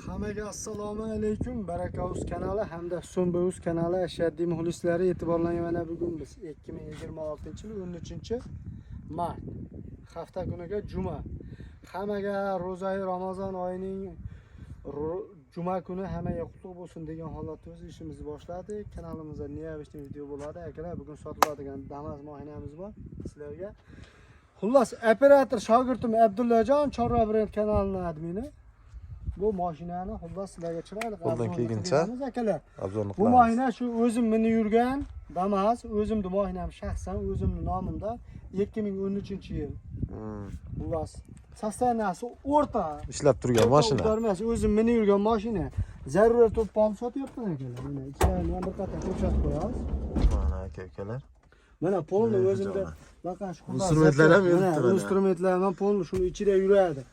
Hammaga assalomu alaykum. Barakavuz kanali hamda So'mbavuz kanali ashaddiy muxlislari e'tiborlangan mana bugun biz 2026-yil 13-mart hafta kuniga juma. Hammaga ro'zai Ramazon oyining juma kuni hammaga qutlug' bo'lsin degan holatda o'z ishimizni boshladik. Kanalimizda neobishli video bo'ladi. Akalar bugun sotiladigan Damas mashinamiz bor sizlarga. Xullas, operator shogirdim Abdullajon Chorra brend kanalining admini. Bu mashinani xullas sizlarga chiroyli qo'ldan kelguncha akalar. Obzorni Bu mashina shu o'zim minib yurgan Damas, o'zimning mashinam shaxsan o'zimning nomimda 2013-yil. Xullas, sostaniyasi o'rta ishlab turgan mashina. O'zim minib yurgan mashina. Zarurat topib olib sotyapman akalar. Mana ichini ham bir qator ko'rsatib qo'yamiz. Mana aka-ukalar. Mana polni o'zimda baqa shu instrumentlar ham yuribdi. Instrumentlar ham polni shu ichida yuradi.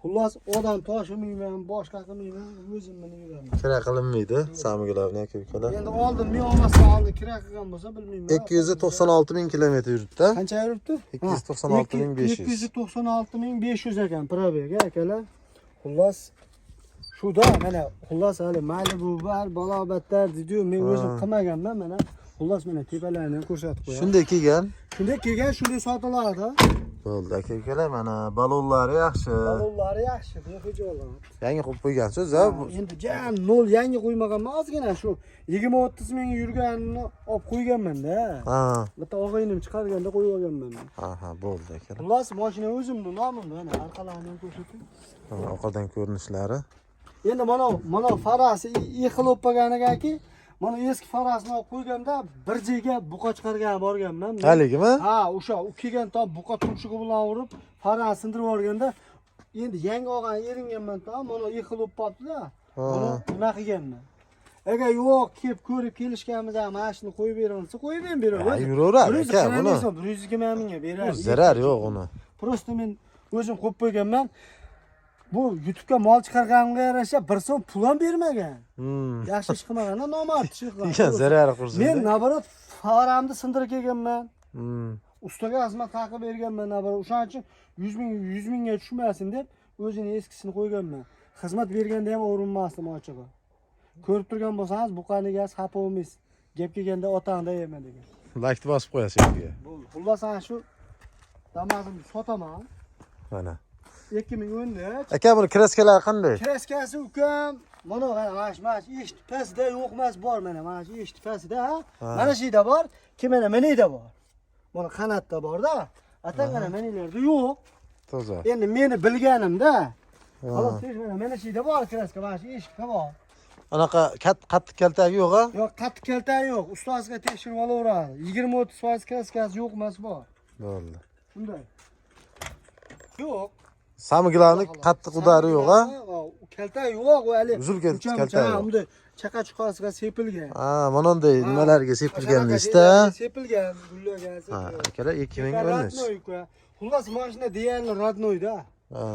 Xullas, odam toshimayman, boshqa qilmayman, o'zim minib yuraman. Kira qilinmaydi, samigalarni aka-ukalar. Endi oldin men olmasam oldin kira qilgan bo'lsa bilmayman. 296.000 kilometr yuribdi. Qancha yuribdi? 296.500. 296.500 ekan probeg akalar. Xullas, shuda mana xullas hali Malibu var, balobatlar dedi-yu, men o'zim qilmaganman mana. Xullas mana tepalarini ko'rsatib qo'yaman. Shunday kelgan. Shunday kelgan, shunday sotiladi. Bo'ldi aka-ukalar, mana balonlari yaxshi. Balonlari yaxshi, behijolat. Yangi qo'yib qo'ygansiz, ha? Endi jam 0 yangi qo'ymaganman, ozgina shu 20-30 ming yurganini olib qo'yganman-da. Ha. Bitta og'aynim chiqarganda qo'yib olganman. Aha, bo'ldi aka. Xullas, mashina o'zimning nomimda, mana orqalarini ham ko'rsating. Mana orqadan ko'rinishlari. Endi mana farasi yixil bo'lganigaki, mana eski farasini olib qo'yganda bir joyga buqa chiqargan borganman. Haligimi? Ha, o'sha u kelgan tom buqa tumshug'i bilan urib, farasini sindirib yuborganda, endi yangi olgan eringanman tom, mana yixil bo'lib qolibdi-da. Buni nima qilganman? Agar yo'q, kelib ko'rib kelishganimizda mana shuni qo'yib beraman, qo'yib ham beraman. Yuraveradi aka, buni. 120 mingga beradi. Zarar yo'q uni. Prosta men o'zim qo'yib qo'yganman. Bu YouTube'ga mol chiqarganimga yarasha bir so'm pul ham bermagan. Yaxshi ish qilmaganda nomard ish qilgan. Zarari qursin. Men nabarat faramni sindirib kelganman. Ustaga xizmat haqi berganman nabarat. O'shaning uchun 100 mingga tushmasin deb o'zini eskisini qo'yganman. Xizmat berganda ham o'rinmasdim ochig'i. Ko'rib turgan bo'lsangiz, buqaniga xafa bo'lmaysiz. Gap kelganda otangda yema degan. Laykni bosib qo'yasiz yerga. Bo'ldi. Xullas ana shu Damazimni sotaman. Mana 2013. aka, buni kraskalari qanday? Kraskasi ukam, mana mana ish tupasida yo'qmas bor mana shu ish tupasida, mana shu yerda bor, mana menida bor. Mana qanotda bor-da. Atangana menilarda yo'q. Toza. Endi meni bilganimda, xolos mana shu yerda bor kraska, mana shu eshikda bor. Anaqa qattiq kaltagi yo'q-a? Yo'q, qattiq kaltagi yo'q. Ustozga tekshirib olaveradi. 20-30% kraskasi yo'qmas bor. Bo'ldi. Shunday. Yo'q. Samigalarni qattiq udari yo'q-a? Kalta yo'q, u hali uzilgan kalta yo'q. Unda chaqa chuqasiga sepilgan. Ha, mana bunday nimalarga sepilgan deysiz-da. Sepilgan, gullagan. Ha, akalar 2013. Xullas, mashina deyarli radnoy-da. Ha.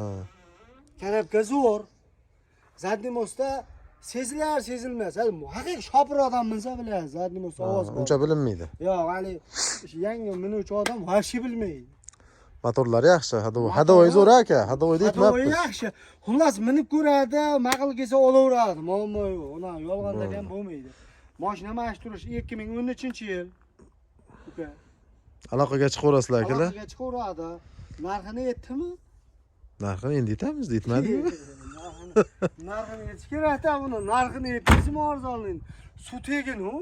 Karabka zo'r. Zadniy mostda sezilmas. Haqiqiy shopir odam minsa bilasiz, zadniy most ovoz bor. Uncha bilinmaydi. Yo'q, hali yangi minuvchi odam vashi bilmaydi. Motorlar yaxshi, hadovoy zo'r aka, hadovoyda yetmabdi. Hadovoy yaxshi. Xullas, minib ko'radi, ma'qul kelsa olaveradi. Muammo yo'q. Uni yolg'onda ham bo'lmaydi. Mashina mana shu turish 2013-yil. Uka. Aloqaga chiqaverasizlar akalar. Aloqaga chiqaveradi. Narxini yetdimi? Narxini endi aytamiz, aytmadingmi? Narxini yetish kerak-da buni. Narxini yetkazishmi arzonlaydi. Suv tegin u.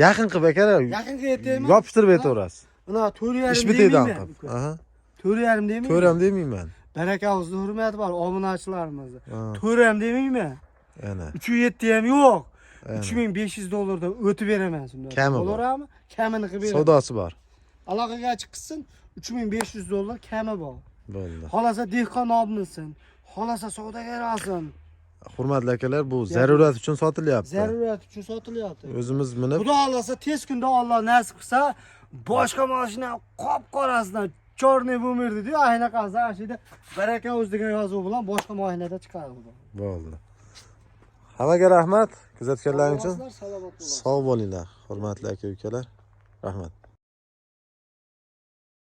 Yaqin qilib akalar. Yaqinga yetaymi? Yopishtirib aytaverasiz. Mana 4,5 ish bitaydan qilib. Aha. 4,5 deymi? 4,5 demayman. Barakavuzning hurmati bor obunachilarimizni. 4,5 demayman. Ana. 307 ham yo'q. $3500 o'tib beraman shunday. Bo'laverami? Kamini qilib beraman. Savdosi bor. Aloqaga chiqsin, $3500 kami bor. Bo'ldi. Xolasa dehqon obnisin, xolasa savdogar olsin. Hurmatli akalar, bu zarurat uchun sotilyapti. Zarurat uchun sotilyapti. O'zimiz minib. Xudo xolasa tez kunda Alloh nasib qilsa, boshqa mashina qop-qorasidan chorniy bo'lmaydi-ku, ayna qilsa, ashida Barakavuz degan yozuv bilan boshqa mashinada chiqadi. Bo'ldi. Hammaga rahmat, kuzatganlaringiz uchun. Sog' bo'linglar, hurmatli aka-ukalar. Rahmat.